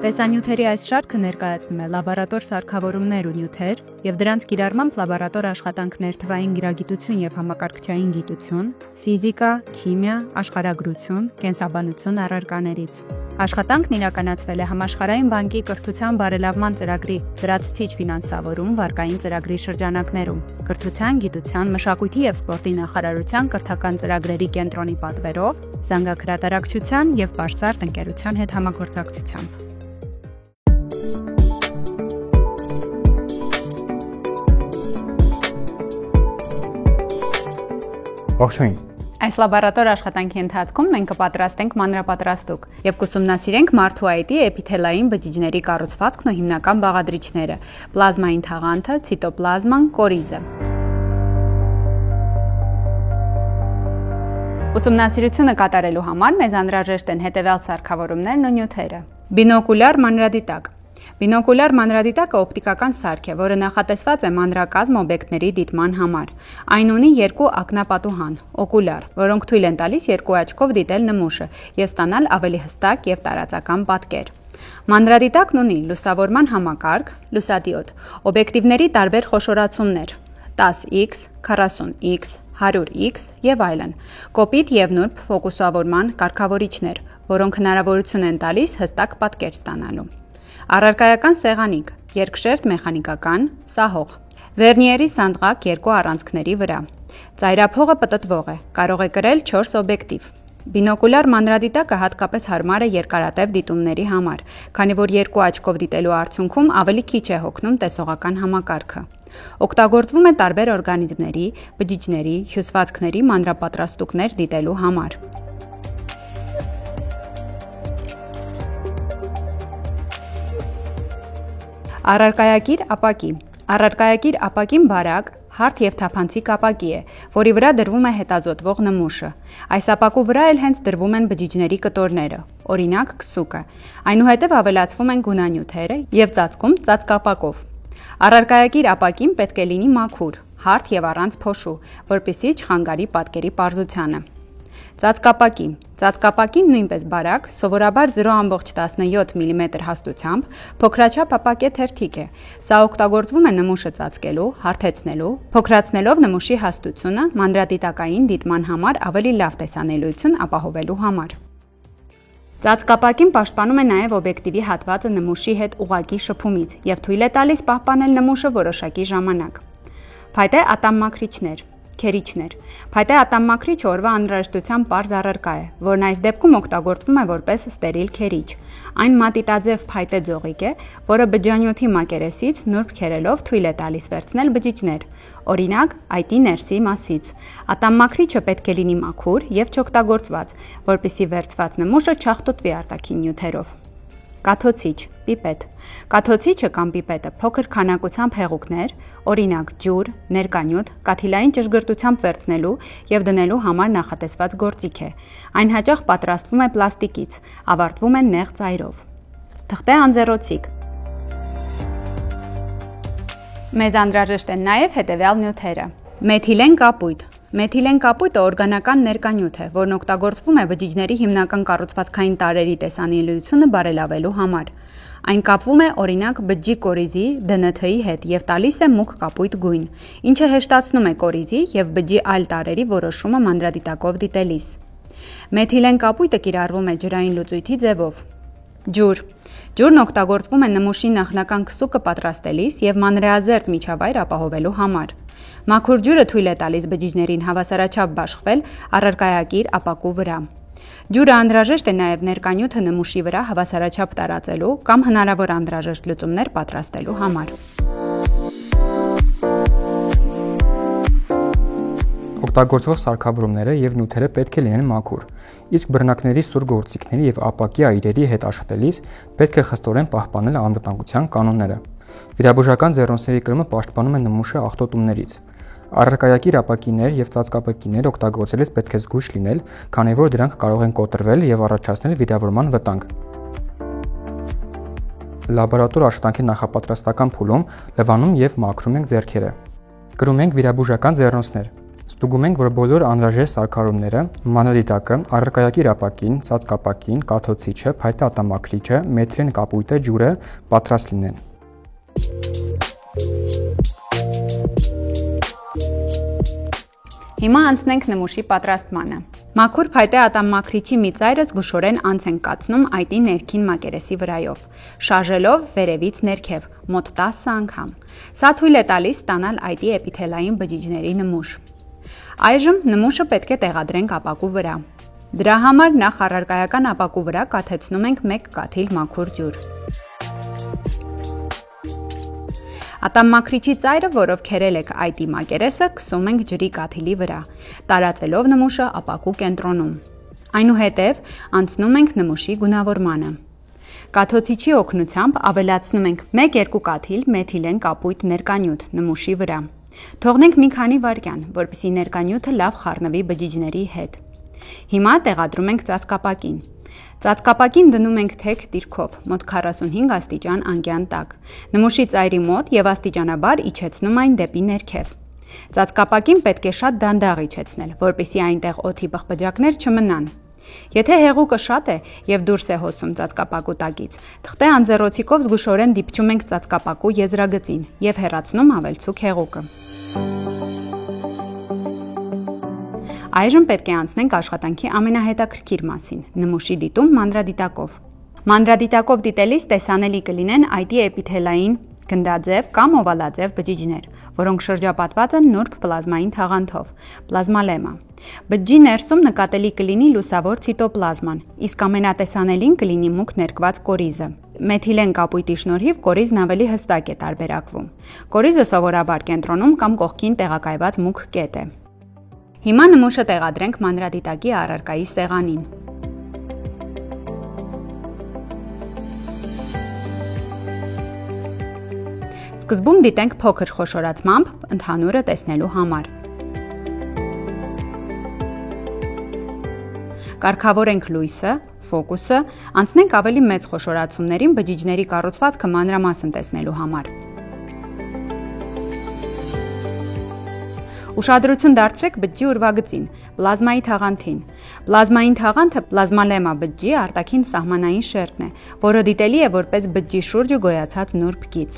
Տեսանյութերի այս շարքը ներկայացնում է լաբորատոր սարքավորումներ ու նյութեր և դրանց կիրառմամբ լաբորատոր աշխատանքներ թվային գիրագիտություն և համակարգչային գիտություն, ֆիզիկա, քիմիա, աշխարհագրություն, կենսաբանություն առարկաներից։ Աշխատանքն իրականացվել է Համաշխարհային բանկի կրթության բարելավման ծրագրի լրացուցիչ ֆինանսավորում վարկային ծրագրի շրջանակներում, կրթության, գիտության, մշակույթի և սպորտի նախարարության կրթական ծրագրերի կենտրոնի պատվերով, զանգահրատարակչության և Բարսարդ ընկերության հետ համագործակցությամբ։ Ողջույն։ Այս լաբորատոր աշխատանքի ընթացքում մենք կպատրաստենք մանրապատրաստուկ և կուսումնասիրենք մարդու այտի էպիթելային բջիջների կառուցվածքն ու հիմնական բաղադրիչները՝ պլազմային թաղանթը, ցիտոպլազման, կորիզը։ Ուսումնասիրությունը կատարելու համար մեզ անհրաժեշտ են հետևյալ սարքավորումներն ու նյութերը։ Բինոկուլյար մանրադիտակ։ Բինոկուլյար մանրադիտակը օպտիկական սարք է, որը նախատեսված է մանրակազմ օբյեկտների դիտման համար։ Այն ունի երկու ակնապատուհան՝ օկուլյար, որոնք թույլ են տալիս երկու աչքով դիտել նմուշը և ստանալ ավելի հստակ և տարածական պատկեր։ Մանրադիտակն ունի լուսավորման համակարգ, լուսադիոդ, օբյեկտիվների տարբեր խոշորացումներ՝ 10x, 40x, 100x և այլն, կոպիտ և նուրբ ֆոկուսավորման կարգավորիչներ, որոնք հնարավորություն են տալիս հստակ պատկեր ստանալու։ Առարկայական սեղանիկ, երկշերտ մեխանիկական, սահող։ Վերնիերի սանդղակ երկու առանցքների վրա։ Ծայրափողը պտտվող է, կարող է կրել 4 օբյեկտիվ։ Բինոկուլյար մանրադիտակը հատկապես հարմար է երկարատև դիտումների համար, քանի որ երկու աչքով դիտելու արդյունքում ավելի քիչ է հոգնում տեսողական համակարգը։ Օգտագործվում է տարբեր օրգանիզմների, բջիջների, հյուսվածքների մանրապատրաստուկներ դիտելու համար։ Առարկայակիր ապակի։ Առարկայակիր ապակին բարակ, հարթ և թափանցիկ ապակի է, որի վրա դրվում է հետազոտվող նմուշը։ Այս ապակու վրա էլ հենց դրվում են բջիջների կտորները, օրինակ քսուկը։ Այնուհետև ավելացվում են գունանյութերը և ծածկում ծածկապակով։ Առարկայակիր ապակին պետք է լինի մաքուր, հարթ և առանց փոշու, որպեսզի չխանգարի պատկերի պարզությանը։ Ծածկապակի։ Ծածկապակին նույնպես բարակ, սովորաբար 0,17 մմ հաստությամբ, փոքրաչափ ապակե թերթիկ է։ Սա օգտագործվում է նմուշը ծածկելու, հարթեցնելու, փոքրացնելով նմուշի հաստությունը մանրադիտակային դիտման համար ավելի լավ տեսանելիություն ապահովելու համար։ Ծածկապակին պաշտպանում է նաև օբյեկտիվի հատվածը նմուշի հետ ուղղակի շփումից և թույլ է տալիս պահպանել նմուշը որոշակի ժամանակ։ Փայտե ատամմաքրիչներ, քերիչներ։ Փայտե ատամմաքրիչը օրվա անհրաժեշտության պարզ առարկա է, որն այս դեպքում օգտագործվում է որպես ստերիլ քերիչ։ Այն մատիտաձև փայտե ձողիկ է, որը բջջանյութի մակերեսից նուրբ քերելով թույլ է տալիս վերցնել բջիջներ, օրինակ այտի ներսի մասից։ Ատամմաքրիչը պետք է լինի մաքուր և չօգտագործված, որպեսզի վերցված նմուշը չախտոտվի արտաքին նյութերով։ Կաթոցիչ, պիպետ։ Կաթոցիչը կամ պիպետը փոքր քանակությամբ հեղուկներ, օրինակ ջուր, ներկանյութ, կաթիլային ճշգրտությամբ վերցնելու և դնելու համար նախատեսված գործիք է։ Այն հաճախ պատրաստվում է պլաստիկից, ավարտվում է նեղ ծայրով։ Թղթե անձեռոցիկ։ Մեզ անհրաժեշտ են նաև հետևյալ նյութերը։ Մեթիլեն կապույտ։ Մեթիլեն կապույտը օրգանական ներկանյութ է, որն օգտագործվում է բջիջների հիմնական կառուցվածքային տարրերի տեսանելիությունը բարելավելու համար։ Այն կապվում է օրինակ բջջի կորիզի, DNT-ի հետ և տալիս է մուգ կապույտ գույն, ինչը հեշտացնում է կորիզի և բջջի այլ տարրերի որոշումը մանրադիտակով դիտելիս։ Մեթիլեն կապույտը կիրառվում է ջրային լուծույթի ձևով։ Ջուր։ Ջուրն օգտագործվում է նմուշի նախնական քսուկը պատրաստելիս և մանրէազերծ միջավայր ապահովելու համար։ Մաքուր ջուրը թույլ է տալիս բջիջներին հավասարաչափ բաշխվել առարկայակիր ապակու վրա։ Ջուրը անհրաժեշտ է նաև ներկանյութը նմուշի վրա հավասարաչափ տարածելու կամ հնարավոր անհրաժեշտ լուծումներ պատրաստելու համար։ Օգտագործվող սարքավորումները և նյութերը պետք է լինեն մաքուր, իսկ բռնակների սուր գործիքների և ապակի այրերի հետ աշխատելիս պետք է խստորեն պահպանել անվտանգության կանոնները։ Վիրաբուժական ձեռնոցների կրումը պաշտպանում է նմուշը աղտոտումներից։ Առարկայակիր ապակիներ և ծածկապակիներ օգտագործելիս պետք է զգույշ լինել, քանի որ դրանք կարող են կոտրվել և առաջացնել վիրավորման վտանգ։ Լաբորատոր աշխատանքի նախապատրաստական փուլում լվանում և մաքրում ենք ձեռքերը։ Կրում ենք վիրաբուժական ձեռնոցներ։ Ստուգում ենք, որ բոլոր անհրաժեշտ սարքավորումները՝ մանրադիտակը, առարկայակիր ապակին, ծածկապակին, կաթոցիչը, փայտե ատամաքրիչը, մեթիլեն կապույտը, ջուրը պատրաստ լինեն։ Հիմա անցնենք նմուշի պատրաստմանը։ Մաքուր փայտե ատամաքրիչի մի ծայրը զգուշորեն անց ենք կացնում այտի ներքին մակերեսի վրայով, շարժելով վերևից ներքև, մոտ 10 անգամ։ Սա թույլ է տալիս ստանալ այտի էպիթելային բջիջների նմուշ։ Այժմ նմուշը պետք է տեղադրենք ապակու վրա։ Դրա համար նախ առարկայական ապակու վրա կաթեցնում ենք 1 կաթիլ մաքուր ջուր։ Ատամաքրիչի ծայրը, որով քերել եք այտի մակերեսը, քսում ենք ջրի կաթիլի վրա, տարածելով նմուշը ապակու կենտրոնում։ Այնուհետև անցնում ենք նմուշի գունավորմանը։ Կաթոցիչի օգնությամբ ավելացնում ենք 1-2 կաթիլ մեթիլեն կապույտ ներկանյութ նմուշի վրա։ Թողնենք մի քանի վայրկյան, որպեսզի ներկանյութը լավ խառնվի բջիջների հետ։ Հիմա տեղադրում ենք ծածկապակին։ Ծածկապակին դնում ենք թեք դիրքով, մոտ 45 աստիճան անկյան տակ, նմուշի ծայրի մոտ և աստիճանաբար իջեցնում այն դեպի ներքև։ Ծածկապակին պետք է շատ դանդաղ իջեցնել, որպեսզի այնտեղ օդի բխբջակներ չմնան։ Եթե հեղուկը շատ է և դուրս է հոսում ծածկապակու տակից, թղթե անձեռոցիկով զգուշորեն դիպչում ենք ծածկապակու եզրագծին և հեռացնում ավելցուկ հեղուկը։ Այժմ պետք է անցնենք աշխատանքի ամենահետաքրքիր մասին՝ նմուշի դիտում մանրադիտակով։ Մանրադիտակով դիտելիս տեսանելի կլինեն այտի էպիթելային գնդաձև կամ օվալաձև բջիջներ, որոնք շրջապատված են նուրբ պլազմային թաղանթով, պլազմալեմա։ Բջջի ներսում նկատելի կլինի լուսավոր ցիտոպլազման, իսկ ամենատեսանելին կլինի մուգ ներկված կորիզը։ Մեթիլեն կապույտի շնորհիվ կորիզն ավելի հստակ է տարբերակվում։ Կորիզը սովորաբար կենտրոնում կամ կողքին տեղակայված մուգ կետ է։ Հիմա նմուշը տեղադրենք մանրադիտակի առարկայի սեղանին։ Սկզբում դիտենք փոքր խոշորացմամբ, ընդհանուրը տեսնելու համար։ Կարգավորենք լույսը, ֆոկուսը, անցնենք ավելի մեծ խոշորացումներին բջիջների կառուցվածքը մանրամասն տեսնելու համար։ Ուշադրություն դարձրեք բջջի ուրվագծին, պլազմայի թաղանթին։ Պլազմային թաղանթը պլազմալեմա բջջի արտաքին սահմանային շերտն է, որը դիտելի է որպես բջջի շուրջը գոյացած նուրբ գիծ։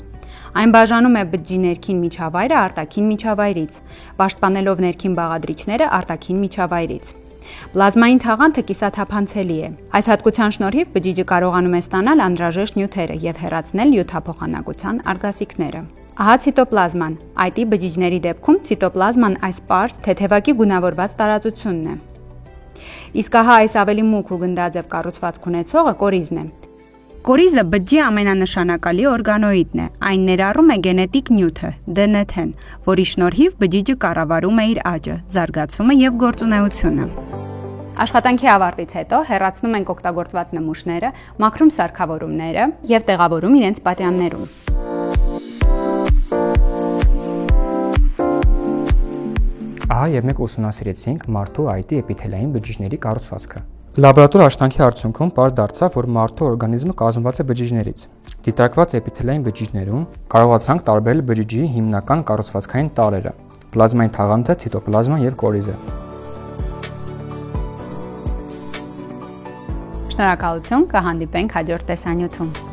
Այն բաժանում է բջջի ներքին միջավայրը արտաքին միջավայրից, պաշտպանելով ներքին բաղադրիչները արտաքին միջավայրից։ Պլազմային թաղանթը կիսաթափանցելի է։ Այս հատկության շնորհիվ բջիջը կարողանում է ստանալ անհրաժեշտ նյութերը և հեռացնել նյութափոխանակության արգասիքները։ Ահա ցիտոպլազման։ Այտի բջիջների դեպքում ցիտոպլազման այս պարզ, թեթևակի գունավորված տարածությունն է։ Իսկ ահա այս ավելի մուգ ու գնդաձև կառուցվածք ունեցողը կորիզն է։ Կորիզը բջջի ամենանշանակալի օրգանոիդն է։ Այն ներառում է գենետիկ նյութը՝ DNT-ն, որի շնորհիվ բջիջը կառավարում է իր աճը, զարգացումը և գործունեությունը։ Աշխատանքի ավարտից հետո հեռացնում ենք օգտագործված նմուշները, մաքրում սարքավորումները և տեղավորում իրենց պատյաններում։ Ահա և մենք ուսումնասիրեցինք մարդու այտի էպիթելային բջիջների կառուցվածքը։ Լաբորատոր աշխատանքի արդյունքում պարզ դարձավ, որ մարդու օրգանիզմը կազմված է բջիջներից։ Դիտարկված էպիթելային բջիջներում կարողացանք տարբերել բջիջի հիմնական կառուցվածքային տարրերը՝ պլազմային թաղանթը, ցիտոպլազման և կորիզը։ Շնորհակալություն, կհանդիպենք հաջորդ տեսանյութում։